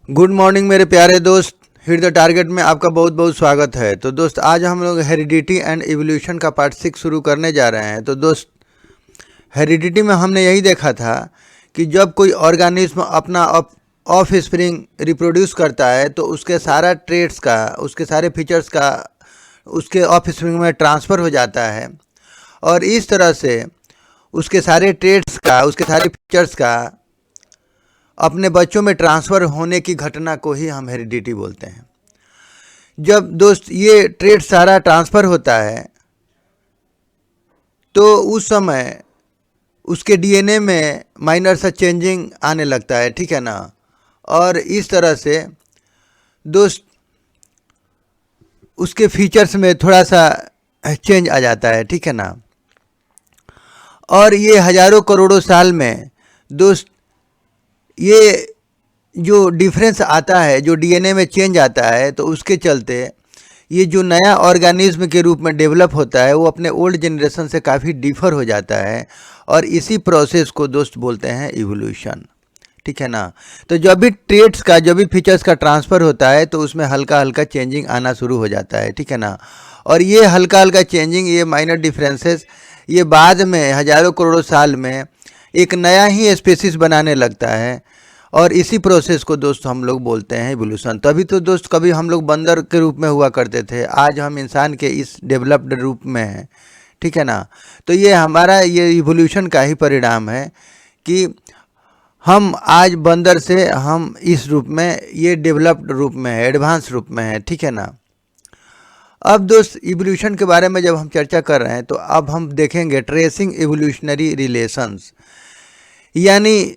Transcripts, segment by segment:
Good morning मेरे प्यारे दोस्त, हिट द टारगेट में आपका बहुत बहुत स्वागत है। तो दोस्त आज हम लोग हेरिडिटी एंड इवोल्यूशन का पार्ट 6 शुरू करने जा रहे हैं। तो दोस्त हेरिडिटी में हमने यही देखा था कि जब कोई ऑर्गेनिज्म अपना ऑफ स्प्रिंग रिप्रोड्यूस करता है तो उसके सारा ट्रेड्स का, उसके सारे फीचर्स का उसके ऑफ स्प्रिंग में ट्रांसफ़र हो जाता है और इस तरह से उसके सारे ट्रेड्स का, उसके सारे फीचर्स का अपने बच्चों में ट्रांसफ़र होने की घटना को ही हम हेरिडिटी बोलते हैं। जब दोस्त ये ट्रेड सारा ट्रांसफ़र होता है तो उस समय उसके डीएनए में माइनर सा चेंजिंग आने लगता है, ठीक है ना। और इस तरह से दोस्त उसके फीचर्स में थोड़ा सा चेंज आ जाता है, ठीक है ना। और ये हज़ारों करोड़ों साल में दोस्त ये जो डिफरेंस आता है, जो डीएनए में चेंज आता है, तो उसके चलते ये जो नया ऑर्गेनिज्म के रूप में डेवलप होता है वो अपने ओल्ड जनरेशन से काफ़ी डिफर हो जाता है और इसी प्रोसेस को दोस्त बोलते हैं इवोल्यूशन, ठीक है ना। तो जब भी ट्रेड्स का, जब भी फीचर्स का ट्रांसफ़र होता है तो उसमें हल्का हल्का चेंजिंग आना शुरू हो जाता है, ठीक है ना। और ये हल्का हल्का चेंजिंग, ये माइनर डिफरेंसेस, ये बाद में हज़ारों करोड़ों साल में एक नया ही स्पीसीज बनाने लगता है और इसी प्रोसेस को दोस्त हम लोग बोलते हैं इवोल्यूशन। तभी तो दोस्त कभी हम लोग बंदर के रूप में हुआ करते थे, आज हम इंसान के इस डेवलप्ड रूप में हैं, ठीक है ना। तो ये हमारा ये इवोल्यूशन का ही परिणाम है कि हम आज बंदर से हम इस रूप में, ये डेवलप्ड रूप में है, एडवांस रूप में है, ठीक है ना। अब दोस्त इवोल्यूशन के बारे में जब हम चर्चा कर रहे हैं तो अब हम देखेंगे ट्रेसिंग इवोल्यूशनरी रिलेशंस, यानी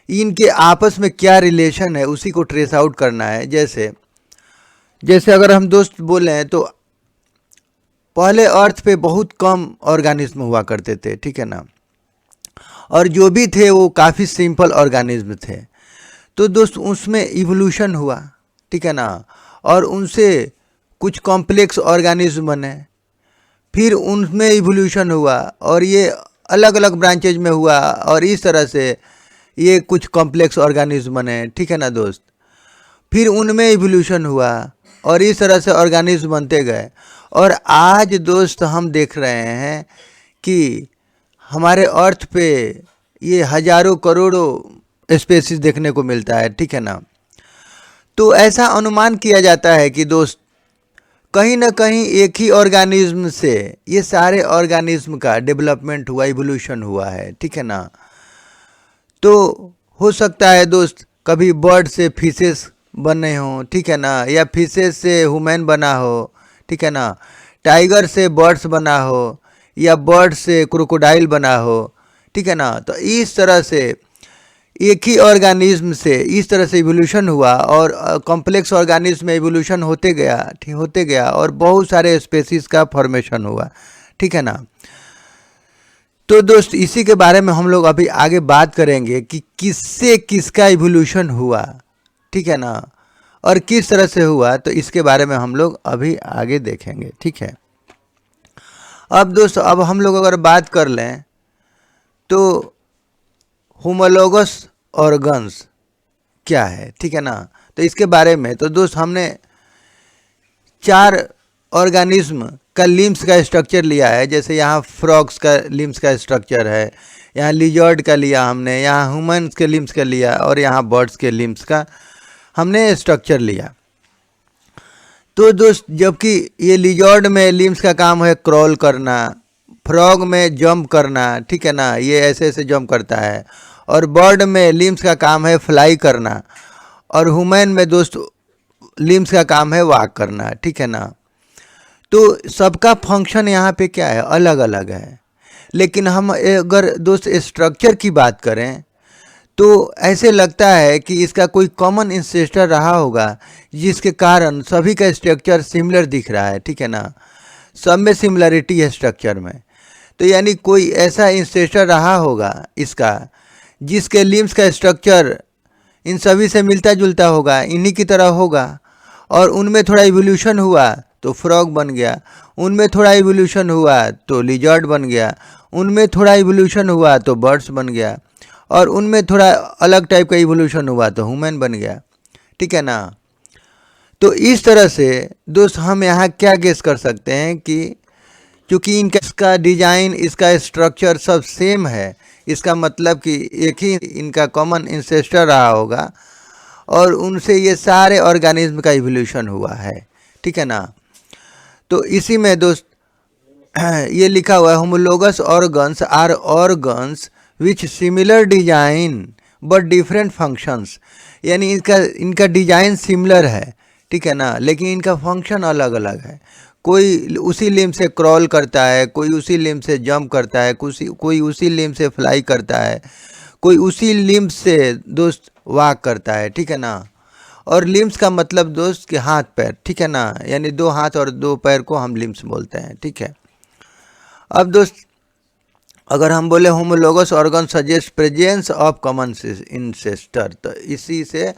इनके आपस में क्या रिलेशन है उसी को ट्रेस आउट करना है। जैसे अगर हम दोस्त बोलें तो पहले अर्थ पे बहुत कम ऑर्गेनिज्म हुआ करते थे, ठीक है ना। और जो भी थे वो काफ़ी सिंपल ऑर्गेनिज्म थे। तो दोस्त उसमें इवोल्यूशन हुआ, ठीक है ना, और उनसे कुछ कॉम्प्लेक्स ऑर्गेनिज्म बने, फिर उनमें इवोल्यूशन हुआ और ये अलग अलग ब्रांचेज में हुआ और इस तरह से ये कुछ कॉम्प्लेक्स ऑर्गेनिज्म बने, ठीक है ना दोस्त। फिर उनमें इवोल्यूशन हुआ और इस तरह से ऑर्गेनिज्म बनते गए और आज दोस्त हम देख रहे हैं कि हमारे अर्थ पे ये हज़ारों करोड़ों स्पेसीज देखने को मिलता है, ठीक है ना। तो ऐसा अनुमान किया जाता है कि दोस्त कहीं ना कहीं एक ही ऑर्गेनिज्म से ये सारे ऑर्गेनिज्म का डेवलपमेंट हुआ, इवोल्यूशन हुआ है, ठीक है ना। तो हो सकता है दोस्त कभी बर्ड से फिशेस बने हों, ठीक है ना, या फिशेस से ह्यूमन बना हो, ठीक है ना, टाइगर से बर्ड्स बना हो या बर्ड से क्रोकोडाइल बना हो, ठीक है ना। तो इस तरह से एक ही ऑर्गेनिज्म से इस तरह से इवोल्यूशन हुआ और कॉम्प्लेक्स ऑर्गेनिज्म में इवोल्यूशन होते गया और बहुत सारे स्पेसीज का फॉर्मेशन हुआ, ठीक है ना। तो दोस्त इसी के बारे में हम लोग अभी आगे बात करेंगे कि किससे किसका इवोल्यूशन हुआ, ठीक है ना, और किस तरह से हुआ। तो इसके बारे में हम लोग अभी आगे देखेंगे, ठीक है। अब दोस्त अब हम लोग अगर बात कर लें तो होमोलोगस ऑर्गन्स क्या है, ठीक है ना। तो इसके बारे में तो दोस्त हमने 4 ऑर्गेनिज्म का लिम्स का स्ट्रक्चर लिया है। जैसे यहाँ फ्रॉग्स का लिम्स का स्ट्रक्चर है, यहाँ लिजर्ड का लिया हमने, यहाँ ह्यूमन्स के लिम्स का लिया और यहाँ बर्ड्स के लिम्स का हमने स्ट्रक्चर लिया। तो दोस्त जबकि ये लिजर्ड में लिम्स का काम है क्रॉल करना, फ्रॉग में जंप करना, ठीक है ना, ये ऐसे ऐसे जंप करता है, और बर्ड में लिम्स का काम है फ्लाई करना, और ह्यूमन में दोस्त लिम्स का काम है वॉक करना, ठीक है ना। तो सबका फंक्शन यहाँ पे क्या है, अलग अलग है। लेकिन हम अगर दोस्त स्ट्रक्चर की बात करें तो ऐसे लगता है कि इसका कोई कॉमन इंसेस्टर रहा होगा जिसके कारण सभी का स्ट्रक्चर सिमिलर दिख रहा है, ठीक है ना। सब में सिमिलरिटी है स्ट्रक्चर में। तो यानी कोई ऐसा इंसेस्टर रहा होगा इसका जिसके लिम्स का स्ट्रक्चर इन सभी से मिलता जुलता होगा, इन्हीं की तरह होगा, और उनमें थोड़ा इवोल्यूशन हुआ तो फ्रॉग बन गया, उनमें थोड़ा इवोल्यूशन हुआ तो लिजर्ड बन गया, उनमें थोड़ा इवोल्यूशन हुआ तो बर्ड्स बन गया, और उनमें थोड़ा अलग टाइप का इवोल्यूशन हुआ तो ह्यूमन बन गया, ठीक है ना। तो इस तरह से दोस्त हम यहाँ क्या गेस कर सकते हैं कि क्योंकि इसका डिजाइन, इसका स्ट्रक्चर सब सेम है, इसका मतलब कि एक ही इनका कॉमन इंसेस्टर रहा होगा और उनसे ये सारे ऑर्गेनिज्म का इवोल्यूशन हुआ है, ठीक है ना। तो इसी में दोस्त ये लिखा हुआ है, homologous organs are organs which similar design but different functions, यानी इनका डिजाइन सिमिलर है, ठीक है ना, लेकिन इनका फंक्शन अलग अलग है। कोई उसी लिम्ब से क्रॉल करता है, कोई उसी लिम्ब से जंप करता है, कोई उसी लिम्ब से फ्लाई करता है, कोई उसी लिम्ब से दोस्त वॉक करता है, ठीक है ना। और लिम्स का मतलब दोस्त कि हाथ पैर, ठीक है ना, यानी 2 हाथ और 2 पैर को हम लिम्स बोलते हैं, ठीक है। अब दोस्त अगर हम बोले homologous organ suggest presence of common ancestor, तो इसी से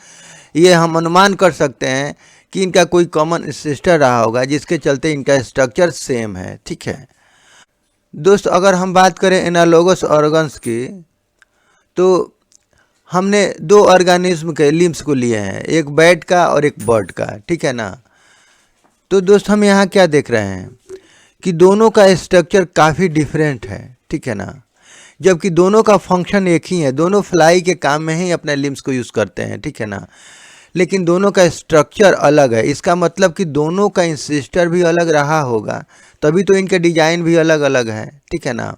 ये हम अनुमान कर सकते हैं कि इनका कोई कॉमन इंसेस्टर रहा होगा जिसके चलते इनका स्ट्रक्चर सेम है, ठीक है। दोस्त अगर हम बात करें एनालोगस ऑर्गन्स की, तो हमने 2 ऑर्गेनिज्म के लिम्स को लिए हैं, एक बैट का और एक बर्ड का, ठीक है ना। तो दोस्त हम यहाँ क्या देख रहे हैं कि दोनों का स्ट्रक्चर काफ़ी डिफरेंट है, ठीक है ना, जबकि दोनों का फंक्शन एक ही है, दोनों फ्लाई के काम में ही अपने लिम्स को यूज़ करते हैं, ठीक है ना, लेकिन दोनों का स्ट्रक्चर अलग है। इसका मतलब कि दोनों का इंसिस्टर भी अलग रहा होगा, तभी तो इनके डिजाइन भी अलग अलग है, ठीक है ना।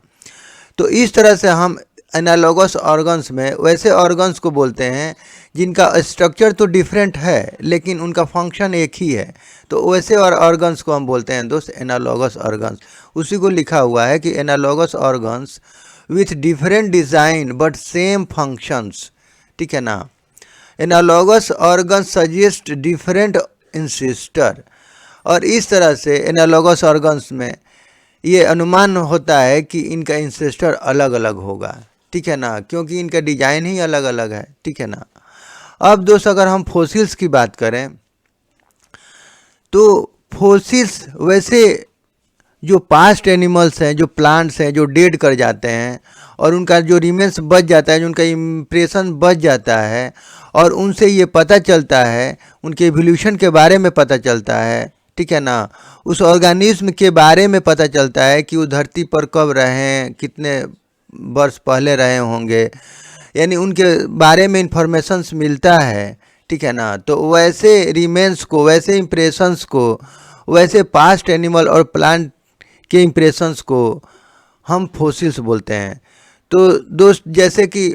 तो इस तरह से हम एनालॉगस ऑर्गन्स में वैसे ऑर्गन्स को बोलते हैं जिनका स्ट्रक्चर तो डिफरेंट है लेकिन उनका फंक्शन एक ही है, तो वैसे और ऑर्गन्स को हम बोलते हैं दोस्त एनालॉगस ऑर्गन्स। उसी को लिखा हुआ है कि analogous organs with different design but same functions, ठीक है ना। एनालॉगस ऑर्गन्स सजेस्ट डिफरेंट इंसिस्टर, और इस तरह से एनालॉगस ऑर्गन्स में ये अनुमान होता है कि इनका इंसेस्टर अलग अलग होगा, ठीक है ना, क्योंकि इनका डिजाइन ही अलग अलग है, ठीक है ना। अब दोस्त अगर हम फोसिल्स की बात करें तो फोसिल्स वैसे जो पास्ट एनिमल्स हैं, जो प्लांट्स हैं, जो डेड कर जाते हैं और उनका जो रिमेन्स बच जाता है, जो उनका इम्प्रेशन बच जाता है और उनसे ये पता चलता है, उनके इवोल्यूशन के बारे में पता चलता है, ठीक है ना, उस ऑर्गेनिज्म के बारे में पता चलता है कि वो धरती पर कब रहे हैं, कितने वर्ष पहले रहे होंगे, यानी उनके बारे में इंफॉर्मेशंस मिलता है, ठीक है ना। तो वैसे रिमेन्स को, वैसे इम्प्रेशंस को, वैसे पास्ट एनिमल और प्लांट के इम्प्रेशंस को हम फोसिल्स बोलते हैं। तो दोस्त जैसे कि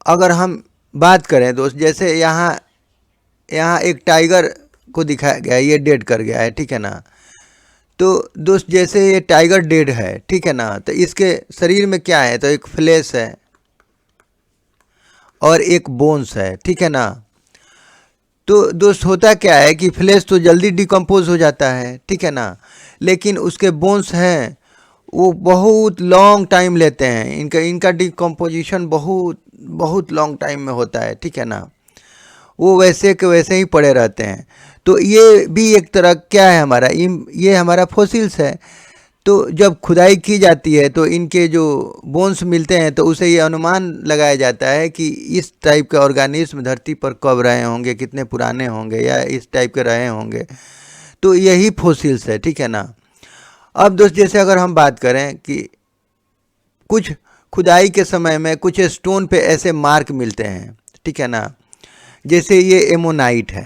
अगर हम बात करें दोस्त, जैसे यहाँ एक टाइगर को दिखाया गया है, ये डेड कर गया है, ठीक है ना। तो दोस्त जैसे ये टाइगर डेड है, ठीक है ना, तो इसके शरीर में क्या है, तो एक फ्लेश है और एक बोन्स है, ठीक है ना। तो दोस्त होता क्या है कि फ्लेश तो जल्दी डिकम्पोज हो जाता है, ठीक है ना, लेकिन उसके बोन्स हैं वो बहुत लॉन्ग टाइम लेते हैं, इनका डिकम्पोजिशन बहुत लॉन्ग टाइम में होता है, ठीक है ना, वो वैसे के वैसे ही पड़े रहते हैं। तो ये भी एक तरह क्या है हमारा, ये हमारा फोसिल्स है। तो जब खुदाई की जाती है तो इनके जो बोन्स मिलते हैं तो उसे ये अनुमान लगाया जाता है कि इस टाइप के ऑर्गेनिज्म धरती पर कब रहे होंगे, कितने पुराने होंगे या इस टाइप के रहे होंगे, तो यही फोसिल्स है, ठीक है ना। अब दोस्त जैसे अगर हम बात करें कि कुछ खुदाई के समय में कुछ स्टोन पे ऐसे मार्क मिलते हैं, ठीक है ना, जैसे ये एमोनाइट है,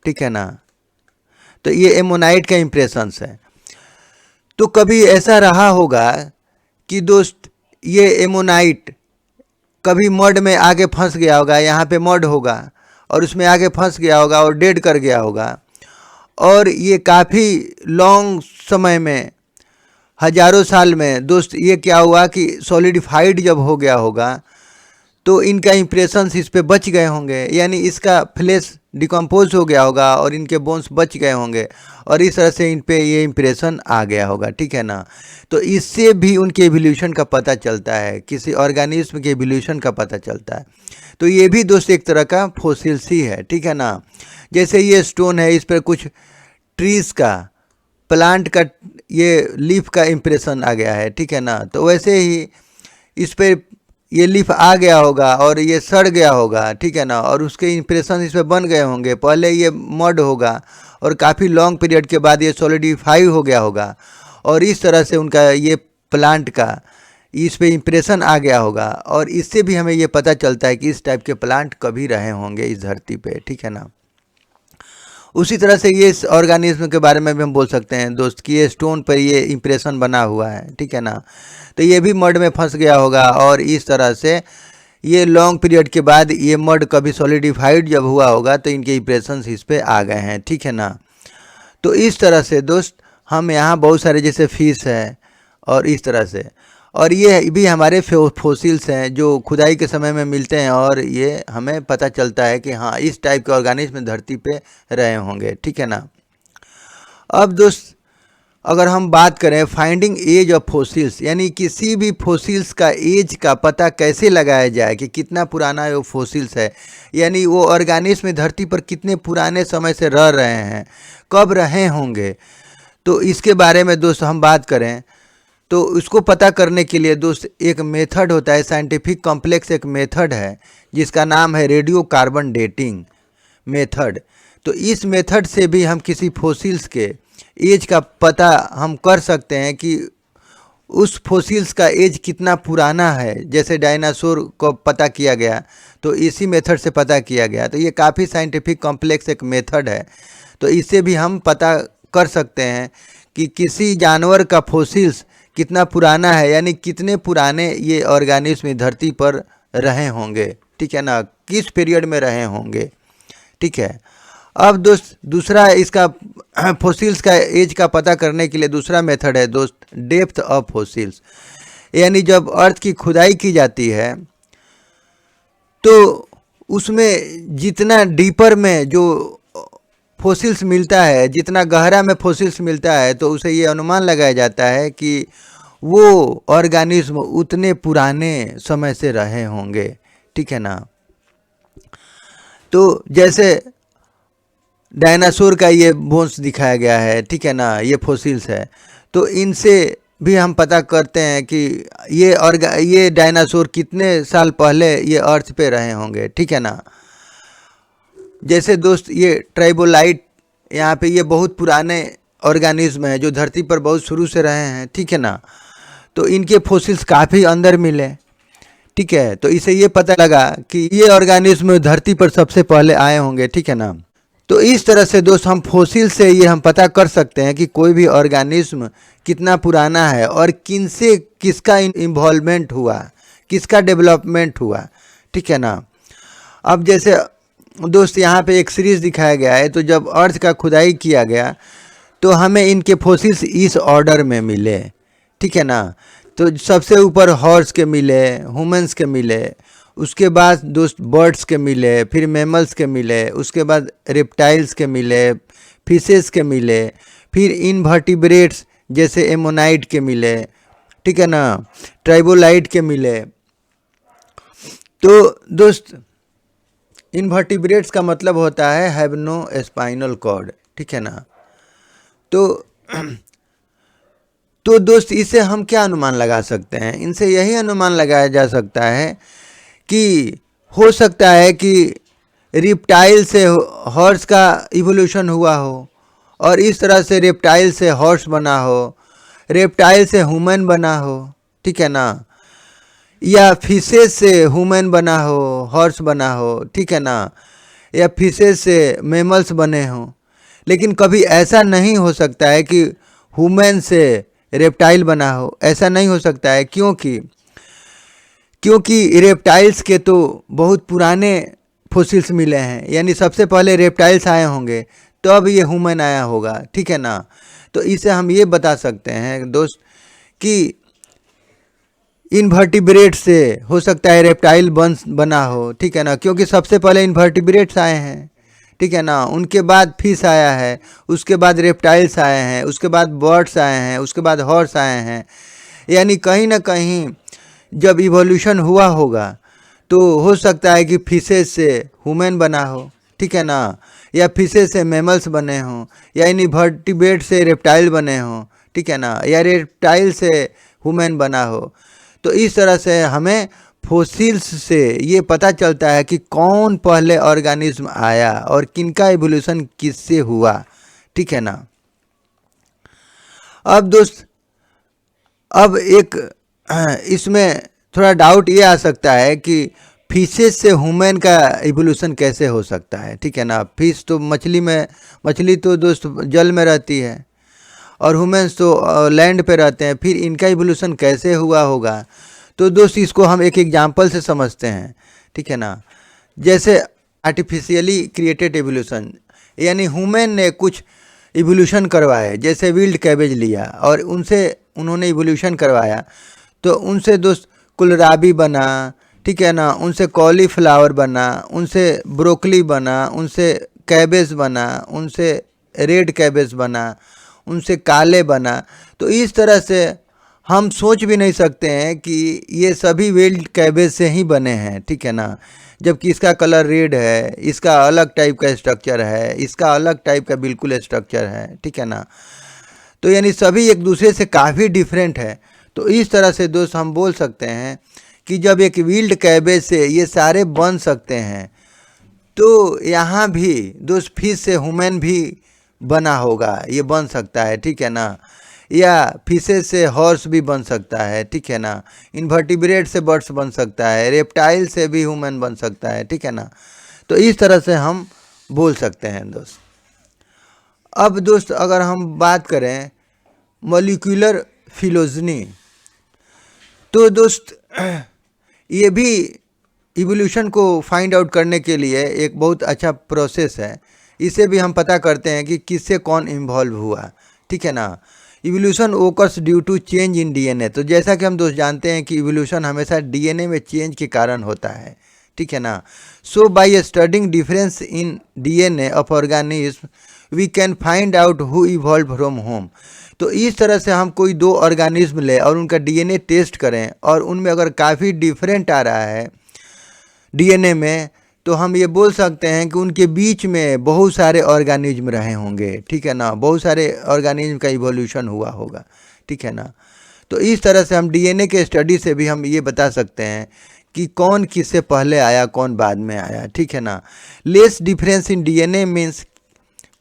ठीक है ना, तो ये एमोनाइट का इम्प्रेशंस है। तो कभी ऐसा रहा होगा कि दोस्त ये एमोनाइट कभी मड में आगे फंस गया होगा, यहाँ पे मड होगा और उसमें आगे फंस गया होगा और डेड कर गया होगा, और ये काफ़ी लॉन्ग समय में, हजारों साल में दोस्त ये क्या हुआ कि सॉलिडिफाइड जब हो गया होगा तो इनका इम्प्रेशंस इस पे बच गए होंगे, यानी इसका फ्लेश डिकम्पोज हो गया होगा और इनके बोन्स बच गए होंगे और इस तरह से इन पे ये इम्प्रेशन आ गया होगा, ठीक है ना। तो इससे भी उनके एवोल्यूशन का पता चलता है, किसी ऑर्गेनिज्म के एवोल्यूशन का पता चलता है। तो ये भी दोस्त एक तरह का फोसिल्स ही है, ठीक है ना। जैसे ये स्टोन है, इस पर कुछ ट्रीज का, प्लांट का, ये लीफ का इम्प्रेशन आ गया है, ठीक है ना। तो वैसे ही इस पर ये लीफ आ गया होगा और ये सड़ गया होगा, ठीक है ना, और उसके इंप्रेशन इस पर बन गए होंगे। पहले ये मड होगा और काफ़ी लॉन्ग पीरियड के बाद ये सॉलिडिफाई हो गया होगा और इस तरह से उनका ये प्लांट का इस पे इंप्रेशन आ गया होगा और इससे भी हमें ये पता चलता है कि इस टाइप के प्लांट कभी रहे होंगे इस धरती पे, ठीक है ना। उसी तरह से ये इस ऑर्गेनिज्म के बारे में भी हम बोल सकते हैं दोस्त कि ये स्टोन पर ये इंप्रेशन बना हुआ है, ठीक है ना। तो ये भी मड में फंस गया होगा और इस तरह से ये लॉन्ग पीरियड के बाद ये मड कभी सॉलिडिफाइड जब हुआ होगा तो इनके इंप्रेशंस इस पे आ गए हैं, ठीक है ना। तो इस तरह से दोस्त हम यहाँ बहुत सारे जैसे फिश है और इस तरह से, और ये भी हमारे फोसिल्स हैं जो खुदाई के समय में मिलते हैं और ये हमें पता चलता है कि हाँ इस टाइप के ऑर्गेनिज्म धरती पे रहे होंगे, ठीक है ना। अब दोस्त अगर हम बात करें फाइंडिंग एज ऑफ फोसिल्स, यानी किसी भी फोसिल्स का एज का पता कैसे लगाया जाए कि कितना पुराना वो फोसिल्स है, यानी वो ऑर्गेनिज्म धरती पर कितने पुराने समय से रह रहे हैं, कब रहे होंगे, तो इसके बारे में दोस्त हम बात करें तो उसको पता करने के लिए दोस्त एक मेथड होता है, साइंटिफिक कॉम्प्लेक्स एक मेथड है जिसका नाम है रेडियो कार्बन डेटिंग मेथड। तो इस मेथड से भी हम किसी फोसिल्स के एज का पता हम कर सकते हैं कि उस फोसिल्स का एज कितना पुराना है। जैसे डायनासोर को पता किया गया तो इसी मेथड से पता किया गया। तो ये काफ़ी साइंटिफिक कॉम्प्लेक्स एक मेथड है, तो इससे भी हम पता कर सकते हैं कि किसी जानवर का फोसिल्स कितना पुराना है, यानी कितने पुराने ये ऑर्गेनिज्म धरती पर रहे होंगे, ठीक है ना, किस पीरियड में रहे होंगे, ठीक है। अब दोस्त दूसरा इसका फोसिल्स का एज का पता करने के लिए दूसरा मेथड है दोस्त डेप्थ ऑफ फोसिल्स, यानी जब अर्थ की खुदाई की जाती है तो उसमें जितना डीपर में जो फोसिल्स मिलता है, जितना गहरा में फोसिल्स मिलता है, तो उसे ये अनुमान लगाया जाता है कि वो ऑर्गेनिज्म उतने पुराने समय से रहे होंगे, ठीक है ना। तो जैसे डायनासोर का ये बोन्स दिखाया गया है, ठीक है ना, ये फोसिल्स है, तो इनसे भी हम पता करते हैं कि ये डायनासोर कितने साल पहले ये अर्थ पे रहे होंगे, ठीक है ना। जैसे दोस्त ये ट्राइबोलाइट, यहाँ पे ये बहुत पुराने ऑर्गेनिज्म है जो धरती पर बहुत शुरू से रहे हैं, ठीक है ना। तो इनके फोसिल्स काफ़ी अंदर मिले, ठीक है। तो इसे ये पता लगा कि ये ऑर्गेनिज्म धरती पर सबसे पहले आए होंगे, ठीक है ना। तो इस तरह से दोस्त हम फोसिल से ये हम पता कर सकते हैं कि कोई भी ऑर्गेनिज्म कितना पुराना है और किनसे किसका इन्वॉल्वमेंट हुआ, किसका डेवलपमेंट हुआ, ठीक है ना। अब जैसे दोस्त यहाँ पे एक सीरीज दिखाया गया है, तो जब अर्थ का खुदाई किया गया तो हमें इनके फोसिल्स इस ऑर्डर में मिले, ठीक है ना। तो सबसे ऊपर हॉर्स के मिले, ह्यूमंस के मिले, उसके बाद दोस्त बर्ड्स के मिले, फिर मैमल्स के मिले, उसके बाद रेप्टाइल्स के मिले, फिशेस के मिले, फिर इनवर्टिब्रेट्स जैसे एमोनाइट के मिले, ठीक है ना, ट्राइबोलाइट के मिले। तो दोस्त इनवर्टिब्रेट्स का मतलब होता है हैव नो स्पाइनल कॉर्ड, ठीक है ना। तो दोस्त इससे हम क्या अनुमान लगा सकते हैं? इनसे यही अनुमान लगाया जा सकता है कि हो सकता है कि रिप्टाइल से हॉर्स का इवोल्यूशन हुआ हो और इस तरह से रेप्टाइल से हॉर्स बना हो, रेप्टाइल से ह्यूमन बना हो, ठीक है ना, या फिशेस से ह्यूमन बना हो, हॉर्स बना हो, ठीक है ना, या फिशेस से मैमल्स बने हों। लेकिन कभी ऐसा नहीं हो सकता है कि ह्यूमन से रेप्टाइल बना हो, ऐसा नहीं हो सकता है। क्योंकि रेप्टाइल्स के तो बहुत पुराने फोसिल्स मिले हैं, यानी सबसे पहले रेप्टाइल्स आए होंगे तो अब ये ह्यूमन आया होगा, ठीक है ना। तो इससे हम ये बता सकते हैं दोस्त कि इनवर्टिब्रेट से हो सकता है रेप्टाइल बना हो, ठीक है ना, क्योंकि सबसे पहले इनवर्टिब्रेट्स आए हैं, ठीक है ना, उनके बाद फिश आया है, उसके बाद रेप्टाइल्स आए हैं, उसके बाद बर्ड्स आए हैं, उसके बाद हॉर्स आए हैं। यानी कहीं ना कहीं जब इवोल्यूशन हुआ होगा तो हो सकता है कि फिशेस से ह्यूमन बना हो, ठीक है ना, या फिशेस से मैमल्स बने हों, या इनवर्टिब्रेट से रेप्टाइल बने हों, ठीक है ना, या रेप्टाइल से ह्यूमन बना हो। तो इस तरह से हमें फोसिल्स से ये पता चलता है कि कौन पहले ऑर्गेनिज्म आया और किनका इवोल्यूशन किससे हुआ, ठीक है ना। अब दोस्त, अब एक इसमें थोड़ा डाउट ये आ सकता है कि फिशेस से ह्यूमन का इवोल्यूशन कैसे हो सकता है, ठीक है ना। फिश तो मछली तो दोस्त जल में रहती है और ह्यूमन्स तो लैंड पे रहते हैं, फिर इनका इवोल्यूशन कैसे हुआ होगा। तो दोस्त इसको हम एक एग्जांपल से समझते हैं, ठीक है ना। जैसे आर्टिफिशियली क्रिएटेड इवोल्यूशन, यानी ह्यूमन ने कुछ इवोल्यूशन करवाए, जैसे विल्ड कैबेज लिया और उन्होंने इवोल्यूशन करवाया, तो उनसे दोस्त कोलराबी बना, ठीक है ना, उनसे कॉलीफ्लावर बना, उनसे ब्रोकली बना, उनसे कैबेज बना, उनसे रेड कैबेज बना, उनसे काले बना। तो इस तरह से हम सोच भी नहीं सकते हैं कि ये सभी विल्ड कैबेज से ही बने हैं, ठीक है ना। जबकि इसका कलर रेड है, इसका अलग टाइप का स्ट्रक्चर है, इसका अलग टाइप का बिल्कुल स्ट्रक्चर है, ठीक है ना। तो यानी सभी एक दूसरे से काफ़ी डिफरेंट है। तो इस तरह से दोस्त हम बोल सकते हैं कि जब एक विल्ड कैबेज से ये सारे बन सकते हैं, तो यहाँ भी दोस्त फिश से ह्यूमन भी बना होगा, ये बन सकता है, ठीक है ना। या फिशेस से हॉर्स भी बन सकता है, ठीक है ना। इन्वर्टिब्रेट से बर्ड्स बन सकता है, रेप्टाइल से भी ह्यूमन बन सकता है, ठीक है ना। तो इस तरह से हम बोल सकते हैं दोस्त। अब दोस्त अगर हम बात करें मॉलिक्यूलर फिलोजनी, तो दोस्त ये भी इवोल्यूशन को फाइंड आउट करने के लिए एक बहुत अच्छा प्रोसेस है। इसे भी हम पता करते हैं कि किससे कौन इन्वॉल्व हुआ, ठीक है ना। Evolution occurs due to change in DNA. तो जैसा कि हम दोस्त जानते हैं कि इवोल्यूशन हमेशा डीएनए में चेंज के कारण होता है, ठीक है ना। So by studying difference in DNA of organism we can find out who evolve from whom. तो इस तरह से हम कोई दो ऑर्गेनिज्म लें और उनका डीएनए टेस्ट करें और उनमें अगर काफ़ी डिफरेंट आ रहा है डीएनए में, तो हम ये बोल सकते हैं कि उनके बीच में बहुत सारे ऑर्गेनिज्म रहे होंगे, ठीक है ना। बहुत सारे ऑर्गेनिज्म का इवोल्यूशन हुआ होगा, ठीक है ना। तो इस तरह से हम डीएनए के स्टडी से भी हम ये बता सकते हैं कि कौन किससे पहले आया, कौन बाद में आया, ठीक है ना। Less difference in DNA means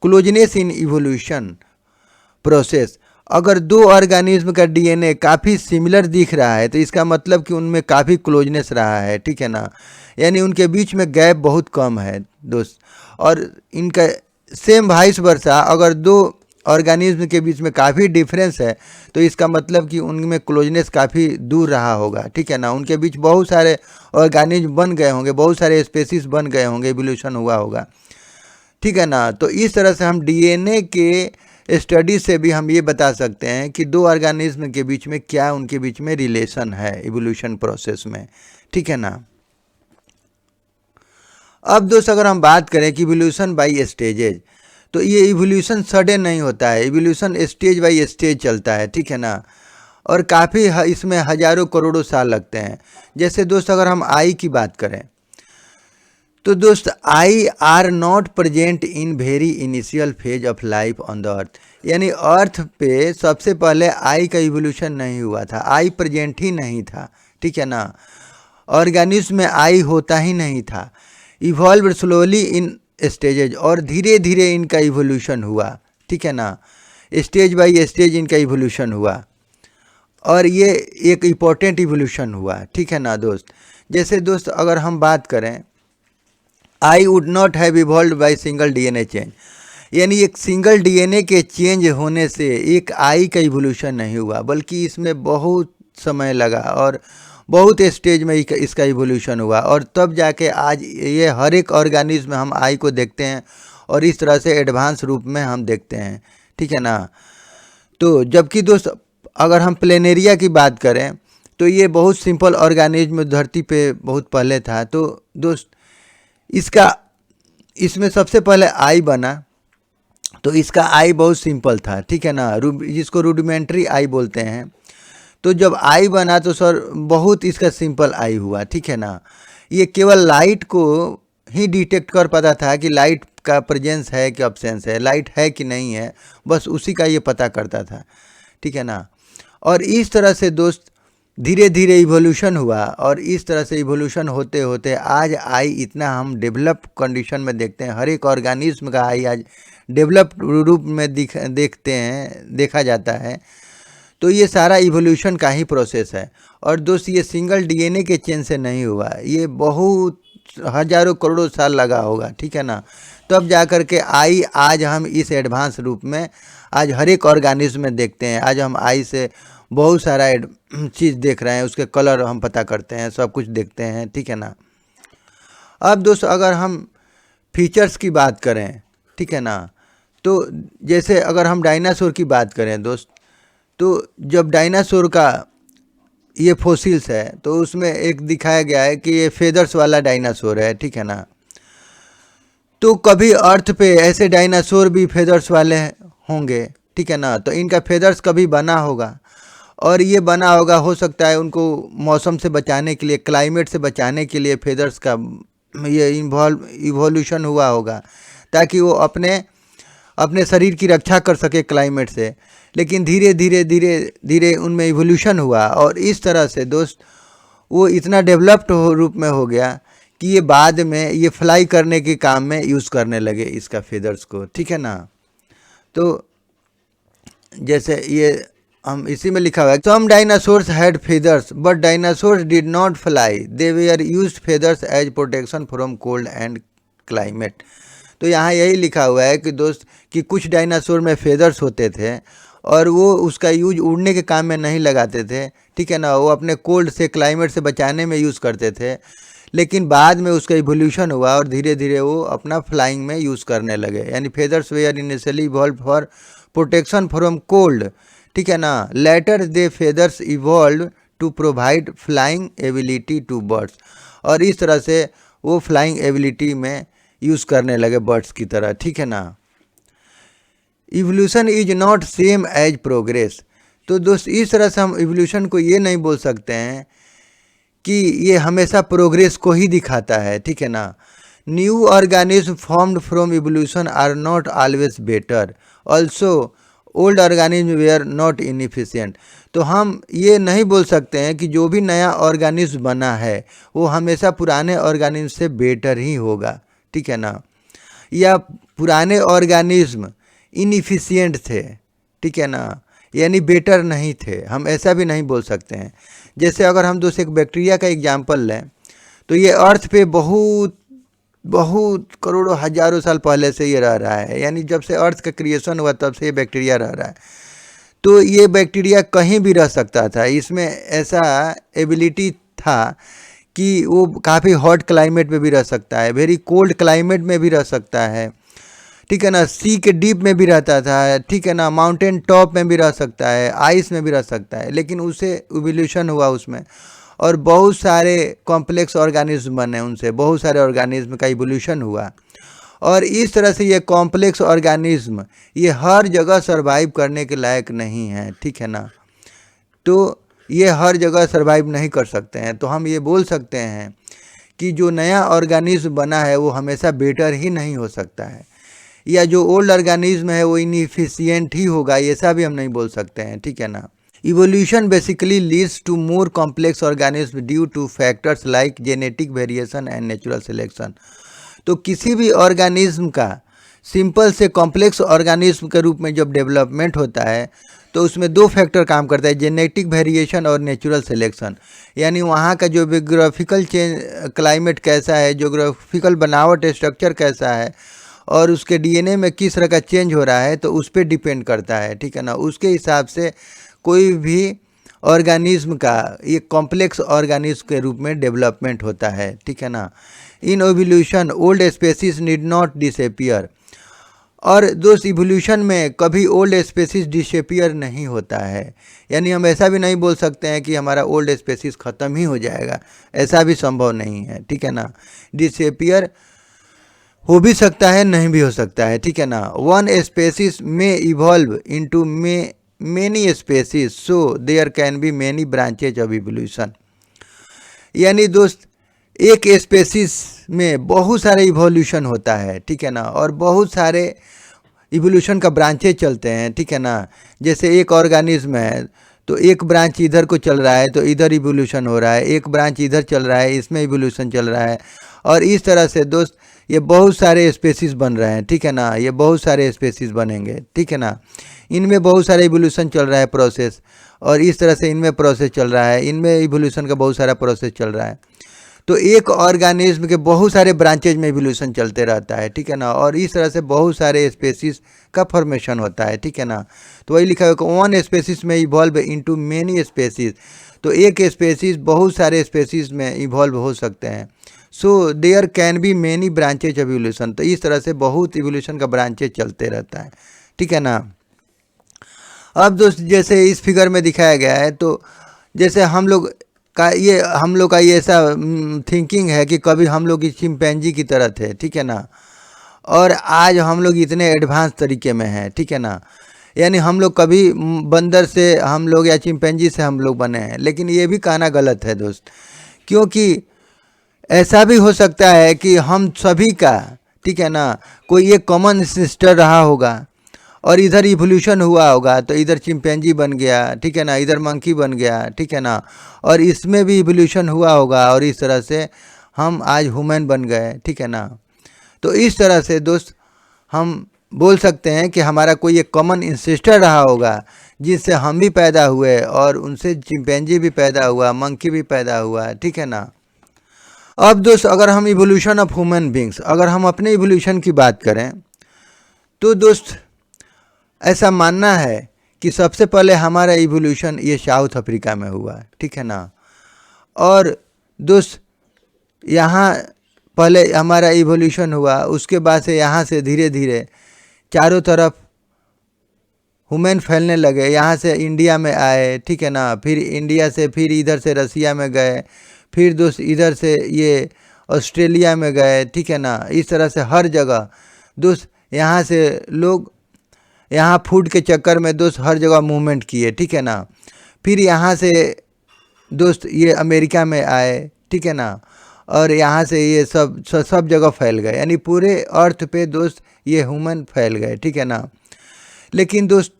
closeness in evolution process. अगर दो ऑर्गेनिज्म का डीएनए काफ़ी सिमिलर दिख रहा है तो इसका मतलब कि उनमें काफ़ी क्लोजनेस रहा है, ठीक है ना। यानी उनके बीच में गैप बहुत कम है दोस्त। और इनका सेम वाइस वर्सा, अगर दो ऑर्गेनिज्म के बीच में काफ़ी डिफरेंस है तो इसका मतलब कि उनमें क्लोजनेस काफ़ी दूर रहा होगा, ठीक है ना। उनके बीच बहुत सारे ऑर्गेनिज्म बन गए होंगे, बहुत सारे स्पेसीज बन गए होंगे, इवोल्यूशन हुआ होगा, ठीक है ना। तो इस तरह से हम डीएनए के स्टडी से भी हम ये बता सकते हैं कि दो ऑर्गेनिज्म के बीच में क्या उनके बीच में रिलेशन है इवोल्यूशन प्रोसेस में, ठीक है ना। अब दोस्त अगर हम बात करें कि इवोल्यूशन बाय स्टेजेज, तो ये इवोल्यूशन सडन नहीं होता है, इवोल्यूशन स्टेज बाय स्टेज चलता है, ठीक है ना। और काफ़ी इसमें हजारों करोड़ों साल लगते हैं। जैसे दोस्त अगर हम आई की बात करें, तो दोस्त I R not present in very initial phase of life on the अर्थ। यानी अर्थ पे सबसे पहले आई का इवोल्यूशन नहीं हुआ था, आई प्रेजेंट ही नहीं था, ठीक है ना। ऑर्गेनिज्म में आई होता ही नहीं था। इवॉल्व स्लोली इन स्टेजेज, और धीरे धीरे इनका इवोल्यूशन हुआ, ठीक है ना। स्टेज बाय स्टेज इनका इवोल्यूशन हुआ और ये एक इम्पोर्टेंट इवोल्यूशन हुआ, ठीक है ना दोस्त। जैसे दोस्त अगर हम बात करें, I would not have evolve by single DNA change. यानी एक सिंगल डीएनए के चेंज होने से एक आई का इवोल्यूशन नहीं हुआ, बल्कि इसमें बहुत समय लगा और बहुत स्टेज में इसका इवोल्यूशन हुआ, और तब जाके आज ये हर एक ऑर्गेनिज्म में हम आई को देखते हैं और इस तरह से एडवांस रूप में हम देखते हैं, ठीक है ना। तो जबकि दोस्त अगर हम प्लेनेरिया की बात करें तो ये बहुत सिंपल ऑर्गेनिज्म धरती पे बहुत पहले था। तो दोस्त इसमें सबसे पहले आई बना, तो इसका आई बहुत सिंपल था, ठीक है ना, जिसको रूडिमेंट्री आई बोलते हैं। तो जब आई बना तो सर बहुत इसका सिंपल आई हुआ, ठीक है ना। ये केवल लाइट को ही डिटेक्ट कर पाता था कि लाइट का प्रेजेंस है कि अब्सेंस है, लाइट है कि नहीं है, बस उसी का ये पता करता था, ठीक है ना। और इस तरह से दोस्त धीरे धीरे इवोल्यूशन हुआ और इस तरह से इवोल्यूशन होते होते आज आई इतना हम डेवलप कंडीशन में देखते हैं। हर एक ऑर्गेनिज्म का आई आज डेवलप रूप में देखा जाता है। तो ये सारा इवोल्यूशन का ही प्रोसेस है। और दोस्त ये सिंगल डीएनए के चेंज से नहीं हुआ, ये बहुत हजारों करोड़ों साल लगा होगा, ठीक है ना। तब जा कर के आई आज हम इस एडवांस रूप में आज हर एक ऑर्गेनिज्म में देखते हैं। आज हम आई से बहुत सारा चीज़ देख रहे हैं, उसके कलर हम पता करते हैं, सब कुछ देखते हैं, ठीक है ना। अब दोस्त अगर हम फीचर्स की बात करें, ठीक है ना, तो जैसे अगर हम डायनासोर की बात करें दोस्त, तो जब डायनासोर का ये फोसिल्स है तो उसमें एक दिखाया गया है कि ये फेदर्स वाला डायनासोर है, ठीक है ना। तो कभी अर्थ पे ऐसे डायनासोर भी फेदर्स वाले होंगे, ठीक है ना। तो इनका फेदर्स कभी बना होगा और ये बना होगा, हो सकता है उनको मौसम से बचाने के लिए, क्लाइमेट से बचाने के लिए फेदर्स का ये इवोल्यूशन हुआ होगा ताकि वो अपने शरीर की रक्षा कर सके क्लाइमेट से। लेकिन धीरे धीरे धीरे धीरे उनमें इवोल्यूशन हुआ और इस तरह से दोस्त वो इतना डेवलप्ड रूप में हो गया कि ये बाद में ये फ्लाई करने के काम में यूज़ करने लगे इसका फेदर्स को, ठीक है ना। तो जैसे ये हम इसी में लिखा हुआ है, some dinosaurs had feathers but dinosaurs did not fly, they were used feathers as protection from cold and climate. तो यहाँ यही लिखा हुआ है कि दोस्त कि कुछ डायनासोर में फेदर्स होते थे और वो उसका यूज उड़ने के काम में नहीं लगाते थे, ठीक है ना। वो अपने कोल्ड से, क्लाइमेट से बचाने में यूज़ करते थे। लेकिन बाद में उसका इवोल्यूशन हुआ और धीरे धीरे वो अपना फ्लाइंग में यूज़ करने लगे। यानी feathers were initially evolve for protection from cold, ठीक है ना। Later they feathers evolve to provide flying ability to birds, और इस तरह से वो फ्लाइंग एबिलिटी में यूज़ करने लगे बर्ड्स की तरह, ठीक है ना। Evolution is not same as progress. तो दोस्त इस तरह से हम इवोल्यूशन को ये नहीं बोल सकते हैं कि ये हमेशा प्रोग्रेस को ही दिखाता है, ठीक है ना। New organism formed from evolution are not always better, also old organism were not inefficient. तो हम ये नहीं बोल सकते हैं कि जो भी नया ऑर्गेनिज्म बना है वो हमेशा पुराने ऑर्गेनिज्म से बेटर ही होगा, ठीक है ना, या पुराने ऑर्गेनिज्म इनएफिशिएंट थे, ठीक है ना, यानी बेटर नहीं थे। हम ऐसा भी नहीं बोल सकते हैं। जैसे अगर हम दोस्त एक बैक्टीरिया का एग्जाम्पल लें तो ये अर्थ पे बहुत बहुत करोड़ों हजारों साल पहले से ये रह रहा है, यानी जब से अर्थ का क्रिएशन हुआ तब से ये बैक्टीरिया रह रहा है। तो ये बैक्टीरिया कहीं भी रह सकता था, इसमें ऐसा एबिलिटी था कि वो काफ़ी हॉट क्लाइमेट में भी रह सकता है, वेरी कोल्ड क्लाइमेट में भी रह सकता है, ठीक है ना, सी के डीप में भी रहता था, ठीक है ना, माउंटेन टॉप में भी रह सकता है, आइस में भी रह सकता है। लेकिन उसे इवोल्यूशन हुआ उसमें और बहुत सारे कॉम्प्लेक्स ऑर्गेनिज्म बने, उनसे बहुत सारे ऑर्गेनिज्म का इवोल्यूशन हुआ और इस तरह से ये कॉम्प्लेक्स ऑर्गेनिज्म ये हर जगह सर्वाइव करने के लायक नहीं है, ठीक है ना। तो ये हर जगह सर्वाइव नहीं कर सकते हैं। तो हम ये बोल सकते हैं कि जो नया ऑर्गेनिज्म बना है वो हमेशा बेटर ही नहीं हो सकता है, या जो ओल्ड ऑर्गेनिज्म है वो इनएफिशिएंट ही होगा, ऐसा भी हम नहीं बोल सकते हैं, ठीक है ना। Evolution basically leads to more complex organism due to factors like genetic variation and natural selection. तो किसी भी ऑर्गेनिज्म का सिंपल से कॉम्प्लेक्स ऑर्गेनिज्म के रूप में जब डेवलपमेंट होता है तो उसमें दो फैक्टर काम करता है, जेनेटिक वेरिएशन और नेचुरल सिलेक्शन। यानी वहाँ का जो जियोग्राफिकल क्लाइमेट कैसा है, जियोग्राफिकल बनावट स्ट्रक्चर कैसा है और उसके डीएनए में किस तरह का चेंज हो रहा है, तो उस पर डिपेंड करता है, ठीक है ना। उसके हिसाब से कोई भी ऑर्गेनिज्म का ये कॉम्प्लेक्स ऑर्गेनिज्म के रूप में डेवलपमेंट होता है, ठीक है ना। In evolution old species need not disappear. और दोस्त इवोल्यूशन में कभी ओल्ड स्पेसीज डिसअपियर नहीं होता है, यानी हम ऐसा भी नहीं बोल सकते हैं कि हमारा ओल्ड स्पेसीज ख़त्म ही हो जाएगा, ऐसा भी संभव नहीं है, ठीक है ना। डिसअपियर हो भी सकता है, नहीं भी हो सकता है, ठीक है ना। वन स्पेसीज में evolve into many species, so there can be many branches of evolution. यानी दोस्त एक स्पेसीज में बहुत सारे इवोल्यूशन होता है, ठीक है ना, और बहुत सारे इवोल्यूशन का ब्रांचेज चलते हैं, ठीक है ना। जैसे एक ऑर्गेनिज्म है तो एक ब्रांच इधर को चल रहा है तो इधर इवोल्यूशन हो रहा है, एक ब्रांच इधर चल रहा है इसमें इवोल्यूशन चल रहा है, और इस तरह से दोस्त ये बहुत सारे स्पेसीज बन रहे हैं, ठीक है ना, ये बहुत सारे स्पेसीज बनेंगे, ठीक है ना, इनमें बहुत सारा इवोल्यूशन चल रहा है प्रोसेस, और इस तरह से इनमें प्रोसेस चल रहा है, इनमें इवोल्यूशन का बहुत सारा प्रोसेस चल रहा है। तो एक ऑर्गेनिज्म के बहुत सारे ब्रांचेज में इवोल्यूशन चलते रहता है, ठीक है ना, और इस तरह से बहुत सारे स्पेसीज का फॉर्मेशन होता है, ठीक है ना। तो वही लिखा है कि वन स्पेसीज में इवॉल्व इनटू मेनी स्पेसीज, तो एक स्पेसीज बहुत सारे स्पेसीज में इवॉल्व हो सकते हैं। So there can be many branches of evolution, तो इस तरह से बहुत इवोल्यूशन का ब्रांचेज चलते रहता है, ठीक है ना। अब दोस्त जैसे इस फिगर में दिखाया गया है, तो जैसे हम लोग का ये ऐसा थिंकिंग है कि कभी हम लोग इस चिंपैंजी की तरह थे, ठीक है ना, और आज हम लोग इतने एडवांस तरीके में हैं, ठीक है ना, यानी हम लोग कभी बंदर से हम लोग या चिंपैंजी से हम लोग बने हैं, लेकिन ये भी कहना गलत है दोस्त, क्योंकि ऐसा भी हो सकता है कि हम सभी का, ठीक है ना, कोई एक कॉमन एंसेस्टर रहा होगा और इधर इवोल्यूशन हुआ होगा, तो इधर चिंपैंजी बन गया, ठीक है ना, इधर मंकी बन गया, ठीक है ना, और इसमें भी इवोल्यूशन हुआ होगा और इस तरह से हम आज ह्यूमन बन गए, ठीक है ना। तो इस तरह से दोस्त हम बोल सकते हैं कि हमारा कोई एक कॉमन इंसेस्टर रहा होगा जिससे हम भी पैदा हुए और उनसे चिंपैंजी भी पैदा हुआ, मंकी भी पैदा हुआ, ठीक है ना। अब दोस्त अगर हम इवोल्यूशन ऑफ ह्यूमन बींग्स, अगर हम अपने इवोल्यूशन की बात करें तो दोस्त ऐसा मानना है कि सबसे पहले हमारा इवोल्यूशन ये साउथ अफ्रीका में हुआ, ठीक है ना, और दोस्त यहाँ पहले हमारा इवोल्यूशन हुआ, उसके बाद से यहाँ से धीरे धीरे चारों तरफ ह्यूमन फैलने लगे, यहाँ से इंडिया में आए, ठीक है ना, फिर इंडिया से फिर इधर से रसिया में गए, फिर दोस्त इधर से ये ऑस्ट्रेलिया में गए, ठीक है ना, इस तरह से हर जगह दोस्त यहाँ से लोग यहाँ फूड के चक्कर में दोस्त हर जगह मूवमेंट किए, ठीक है ना, फिर यहाँ से दोस्त ये अमेरिका में आए, ठीक है ना, और यहाँ से ये सब जगह फैल गए, यानी पूरे अर्थ पे दोस्त ये ह्यूमन फैल गए, ठीक है ना। लेकिन दोस्त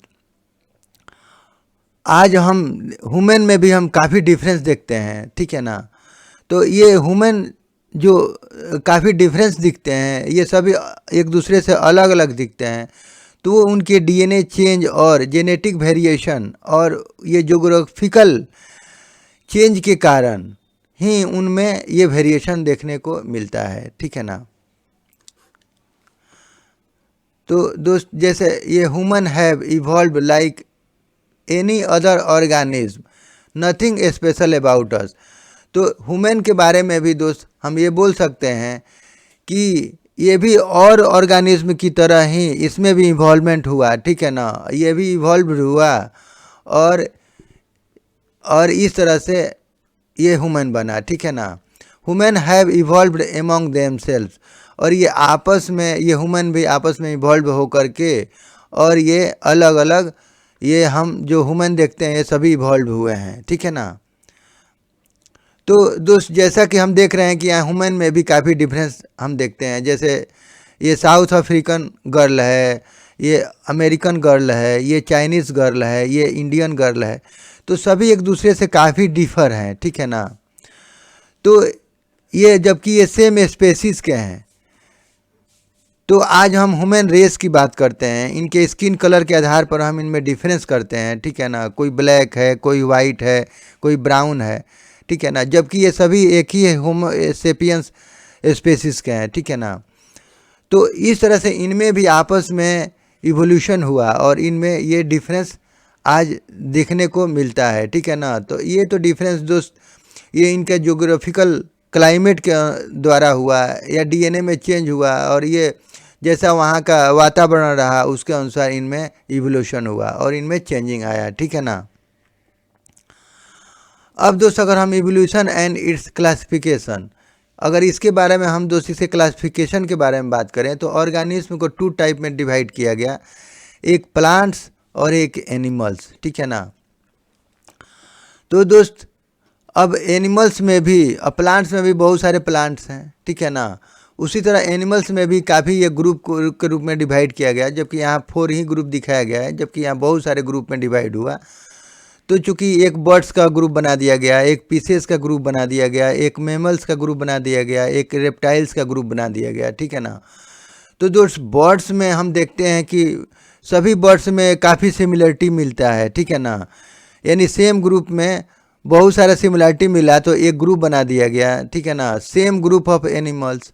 आज हम ह्यूमन में भी हम काफ़ी डिफरेंस देखते हैं, ठीक है ना। तो ये ह्यूमन जो काफ़ी डिफरेंस दिखते हैं, ये सभी एक दूसरे से अलग अलग दिखते हैं, तो वो उनके डीएनए चेंज और जेनेटिक वेरिएशन और ये जोग्राफिकल चेंज के कारण ही उनमें ये वेरिएशन देखने को मिलता है, ठीक है ना। तो दोस्त जैसे ये human have evolve like any other organism, nothing special about us, तो ह्यूमन के बारे में भी दोस्त हम ये बोल सकते हैं कि ये भी और ऑर्गेनिज्म की तरह ही इसमें भी इवॉल्वमेंट हुआ, ठीक है ना, ये भी इवॉल्व हुआ और इस तरह से ये ह्यूमन बना, ठीक है ना। Human have evolved among themselves, और ये आपस में ये ह्यूमन भी आपस में इवॉल्व होकर के और ये अलग अलग ये हम जो ह्यूमन देखते हैं ये सभी इवॉल्व हुए हैं, ठीक है ना। तो दोस्त जैसा कि हम देख रहे हैं कि यहाँ ह्यूमन में भी काफ़ी डिफरेंस हम देखते हैं, जैसे ये साउथ अफ्रीकन गर्ल है, ये अमेरिकन गर्ल है, ये चाइनीज़ गर्ल है, ये इंडियन गर्ल है, तो सभी एक दूसरे से काफ़ी डिफर हैं, ठीक है ना। तो ये जबकि ये सेम स्पेसीज के हैं, तो आज हम ह्यूमन रेस की बात करते हैं, इनके स्किन कलर के आधार पर हम इनमें डिफरेंस करते हैं, ठीक है ना, कोई ब्लैक है, कोई वाइट है, कोई ब्राउन है, ठीक है ना, जबकि ये सभी एक ही होमो सेपियंस स्पेसीज के हैं, ठीक है ना। तो इस तरह से इनमें भी आपस में इवोल्यूशन हुआ और इनमें ये डिफरेंस आज देखने को मिलता है, ठीक है ना। तो ये तो डिफरेंस दोस्त ये इनका जोग्राफिकल क्लाइमेट के द्वारा हुआ या डीएनए में चेंज हुआ, और ये जैसा वहाँ का वातावरण रहा उसके अनुसार इनमें इवोल्यूशन हुआ और इनमें चेंजिंग आया, ठीक है ना। अब दोस्त अगर हम इवोल्यूशन एंड इट्स क्लासिफिकेशन, अगर इसके बारे में हम दोस्त इसके क्लासिफिकेशन के बारे में बात करें तो ऑर्गेनिज्म को 2 टाइप में डिवाइड किया गया, एक प्लांट्स और एक एनिमल्स, ठीक है ना। तो दोस्त अब एनिमल्स में भी प्लांट्स में भी बहुत सारे प्लांट्स हैं, ठीक है ना, उसी तरह एनिमल्स में भी काफ़ी ये ग्रुप के रूप में डिवाइड किया गया, जबकि यहाँ 4 ही ग्रुप दिखाया गया है, जबकि यहाँ बहुत सारे ग्रुप में डिवाइड हुआ। तो चूंकि एक बर्ड्स का ग्रुप बना दिया गया, एक पीसेस का ग्रुप बना दिया गया, एक मैमल्स का ग्रुप बना दिया गया, एक रेप्टाइल्स का ग्रुप बना दिया गया, ठीक है ना। तो दोस्त बर्ड्स में हम देखते हैं कि सभी बर्ड्स में काफ़ी सिमिलरिटी मिलता है, ठीक है ना। यानी सेम ग्रुप में बहुत सारा सिमिलरिटी मिला तो एक ग्रुप बना दिया गया, ठीक है ना। Same group of animals,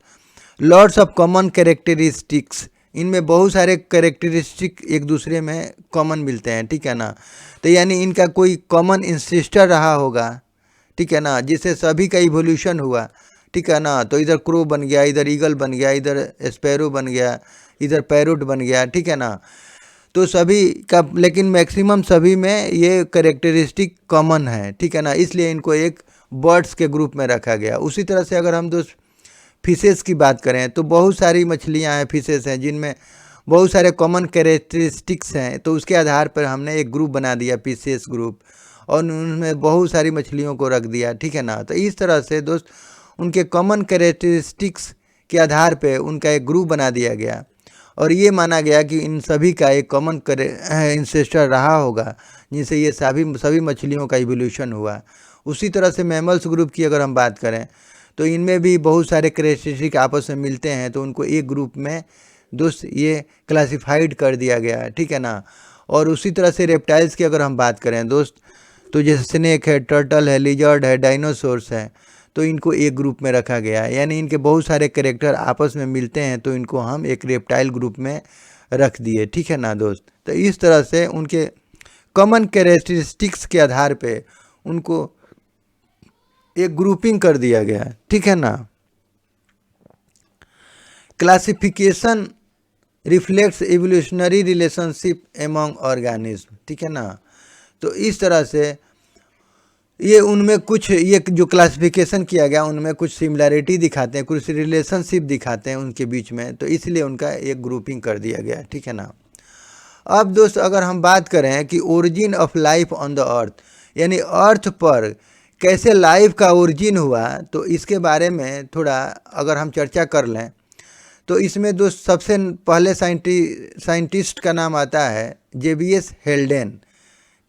lots of common characteristics, इनमें बहुत सारे कैरेक्टरिस्टिक एक दूसरे में कॉमन मिलते हैं, ठीक है ना। तो यानी इनका कोई कॉमन इंसेस्टर रहा होगा, ठीक है ना, जिससे सभी का इवोल्यूशन हुआ, ठीक है ना। तो इधर क्रो बन गया, इधर ईगल बन गया, इधर स्पैरो बन गया, इधर पैरोट बन गया, ठीक है ना। तो सभी का, लेकिन मैक्सिमम सभी में ये कैरेक्टरिस्टिक कॉमन है, ठीक है ना, इसलिए इनको एक बर्ड्स के ग्रुप में रखा गया। उसी तरह से अगर हम दोस्त फिशेस की बात करें तो बहुत सारी मछलियां हैं, फिशेस हैं, जिनमें बहुत सारे कॉमन कैरेक्टरिस्टिक्स हैं। तो उसके आधार पर हमने एक ग्रुप बना दिया, फिशेस ग्रुप, और उनमें बहुत सारी मछलियों को रख दिया, ठीक है ना। तो इस तरह से दोस्त उनके कॉमन कैरेक्टरिस्टिक्स के आधार पर उनका एक ग्रुप बना दिया गया, और ये माना गया कि इन सभी का एक कॉमन इंसेस्टर रहा होगा, जिनसे ये सभी मछलियों का इवोल्यूशन हुआ। उसी तरह से मैमल्स ग्रुप की अगर हम बात करें तो इनमें भी बहुत सारे कैरेक्टरिस्टिक आपस में मिलते हैं, तो उनको एक ग्रुप में दोस्त ये क्लासिफाइड कर दिया गया है, ठीक है ना। और उसी तरह से रेप्टाइल्स की अगर हम बात करें दोस्त, तो जैसे स्नेक है, टर्टल है, लिजर्ड है, डायनासोर्स है, तो इनको एक ग्रुप में रखा गया है। यानी इनके बहुत सारे कैरेक्टर आपस में मिलते हैं, तो इनको हम एक रेप्टाइल ग्रुप में रख दिए, ठीक है ना दोस्त। तो इस तरह से उनके कॉमन कैरेक्टरिस्टिक्स के आधार पे उनको एक ग्रुपिंग कर दिया गया है, ठीक है ना। Classification reflects evolutionary relationship among organism, ठीक है ना। तो इस तरह से ये उनमें कुछ, ये जो क्लासिफिकेशन किया गया उनमें कुछ सिमिलैरिटी दिखाते हैं, कुछ रिलेशनशिप दिखाते हैं उनके बीच में, तो इसलिए उनका एक ग्रुपिंग कर दिया गया, ठीक है ना। अब दोस्त अगर हम बात करें कि origin of life on the अर्थ, यानी अर्थ पर कैसे लाइफ का ओरिजिन हुआ, तो इसके बारे में थोड़ा अगर हम चर्चा कर लें तो इसमें दोस्त सबसे पहले साइंटिस्ट का नाम आता है जेबीएस हेल्डेन,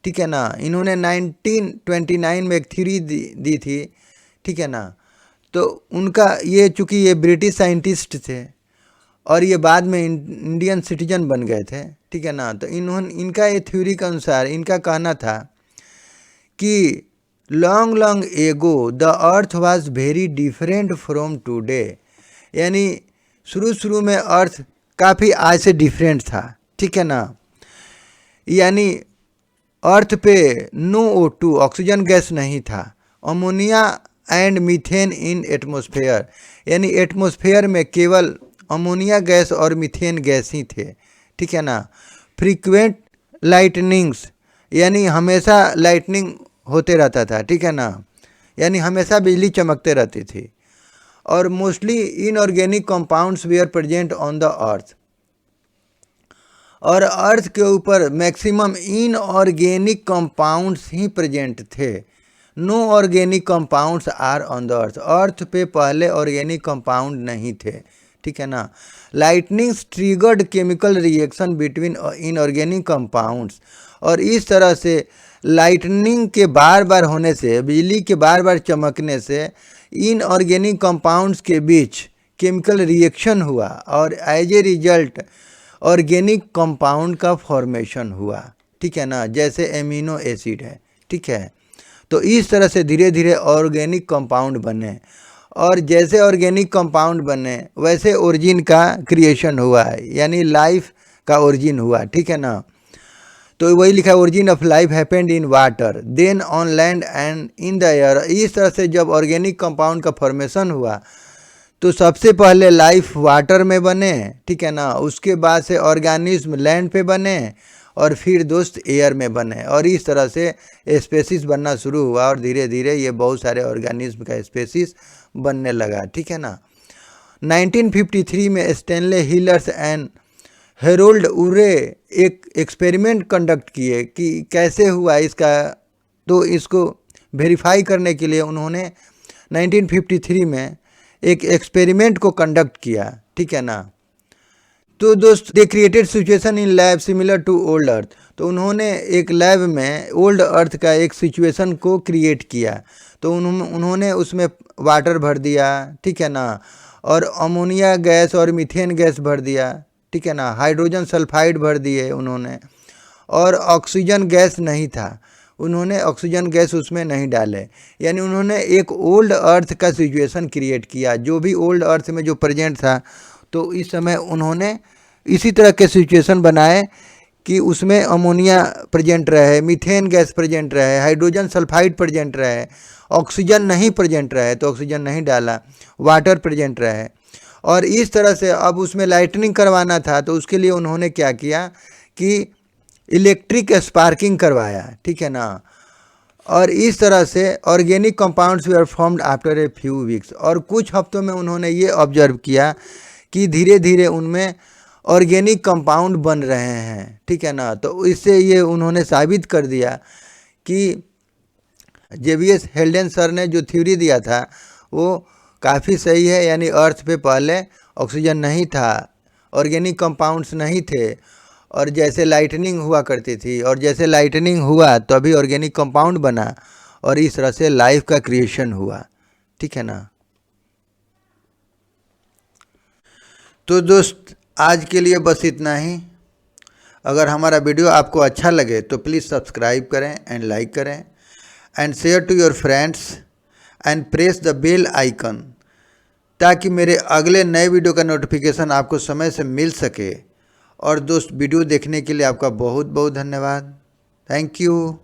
ठीक है ना। इन्होंने 1929 में एक थ्योरी दी थी, ठीक है ना। तो उनका ये, चूँकि ये ब्रिटिश साइंटिस्ट थे और ये बाद में इंडियन सिटीजन बन गए थे, ठीक है ना। तो इनका ये थ्योरी के अनुसार इनका कहना था कि long ago the earth was very different from today, यानी शुरू में अर्थ काफ़ी आज से डिफरेंट था, ठीक है ना। यानी अर्थ पे नो O2 ऑक्सीजन गैस नहीं था, ammonia and methane in atmosphere, यानी एटमॉस्फेयर में केवल अमोनिया गैस और मीथेन गैस ही थे, ठीक है ना। फ्रीक्वेंट लाइटनिंग्स, यानी हमेशा लाइटनिंग होते रहता था, ठीक है ना, यानी हमेशा बिजली चमकते रहती थी। और mostly inorganic compounds we are present on the earth, और अर्थ के ऊपर मैक्सिमम इनऑर्गेनिक कंपाउंड्स ही प्रेजेंट थे। No organic compounds are on the earth, earth पे पहले ऑर्गेनिक कंपाउंड नहीं थे, ठीक है ना। Lightnings triggered chemical reaction between inorganic compounds, और इस तरह से लाइटनिंग के बार बार होने से, बिजली के बार बार चमकने से इनऑर्गेनिक कंपाउंड्स के बीच केमिकल रिएक्शन हुआ, और as a result organic compound का फॉर्मेशन हुआ, ठीक है ना, जैसे एमिनो एसिड है, ठीक है। तो इस तरह से धीरे धीरे ऑर्गेनिक कंपाउंड बने, और जैसे ऑर्गेनिक कंपाउंड बने वैसे ओरिजिन का क्रिएशन हुआ है, यानी लाइफ का ओरिजिन हुआ, ठीक है ना। तो वही लिखा है, origin of life happened in water then on land and in the air. इस तरह से जब ऑर्गेनिक कंपाउंड का फॉर्मेशन हुआ तो सबसे पहले लाइफ वाटर में बने, ठीक है ना, उसके बाद से ऑर्गेनिज्म लैंड पे बने, और फिर दोस्त एयर में बने, और इस तरह से स्पेसीज बनना शुरू हुआ, और धीरे धीरे ये बहुत सारे ऑर्गेनिज्म का स्पेसीज बनने लगा, ठीक है ना। 1953 में स्टेनले हिलर्स एंड हेरोल्ड उरे एक एक्सपेरिमेंट कंडक्ट किए कि कैसे हुआ इसका, तो इसको वेरीफाई करने के लिए उन्होंने 1953 में एक एक्सपेरिमेंट को कंडक्ट किया, ठीक है ना। तो दोस्त they created situation in lab similar to old earth. तो उन्होंने एक लैब में ओल्ड अर्थ का एक सिचुएशन को क्रिएट किया। तो उन्होंने उसमें वाटर भर दिया, ठीक है ना, और अमोनिया गैस और मीथेन गैस भर दिया, ठीक है ना, हाइड्रोजन सल्फाइड भर दिए उन्होंने, और ऑक्सीजन गैस नहीं था, उन्होंने ऑक्सीजन गैस उसमें नहीं डाले। यानी उन्होंने एक ओल्ड अर्थ का सिचुएशन क्रिएट किया, जो भी ओल्ड अर्थ में जो प्रेजेंट था। तो इस समय उन्होंने इसी तरह के सिचुएशन बनाए कि उसमें अमोनिया प्रेजेंट रहे, मीथेन गैस प्रेजेंट रहे, हाइड्रोजन सल्फाइड प्रेजेंट रहे, ऑक्सीजन नहीं प्रेजेंट रहे तो ऑक्सीजन नहीं डाला, वाटर प्रेजेंट रहे। और इस तरह से अब उसमें लाइटनिंग करवाना था, तो उसके लिए उन्होंने क्या किया कि इलेक्ट्रिक स्पार्किंग करवाया, ठीक है ना। और इस तरह से organic compounds were formed after a few weeks. और कुछ हफ्तों में उन्होंने ये ऑब्जर्व किया कि धीरे धीरे उनमें ऑर्गेनिक कंपाउंड बन रहे हैं, ठीक है ना। तो इससे ये उन्होंने साबित कर दिया कि जेबीएस हेल्डेन सर ने जो थ्योरी दिया था वो काफ़ी सही है। यानी अर्थ पे पहले ऑक्सीजन नहीं था, ऑर्गेनिक कंपाउंड्स नहीं थे, और जैसे लाइटनिंग हुआ करती थी, और जैसे लाइटनिंग हुआ तो अभी ऑर्गेनिक कंपाउंड बना, और इस तरह से लाइफ का क्रिएशन हुआ, ठीक है ना। तो दोस्त आज के लिए बस इतना ही। अगर हमारा वीडियो आपको अच्छा लगे तो प्लीज़ सब्सक्राइब करें एंड लाइक करें and share to your friends and press the bell icon, ताकि मेरे अगले नए वीडियो का नोटिफिकेशन आपको समय से मिल सके। और दोस्त वीडियो देखने के लिए आपका बहुत बहुत धन्यवाद। Thank you.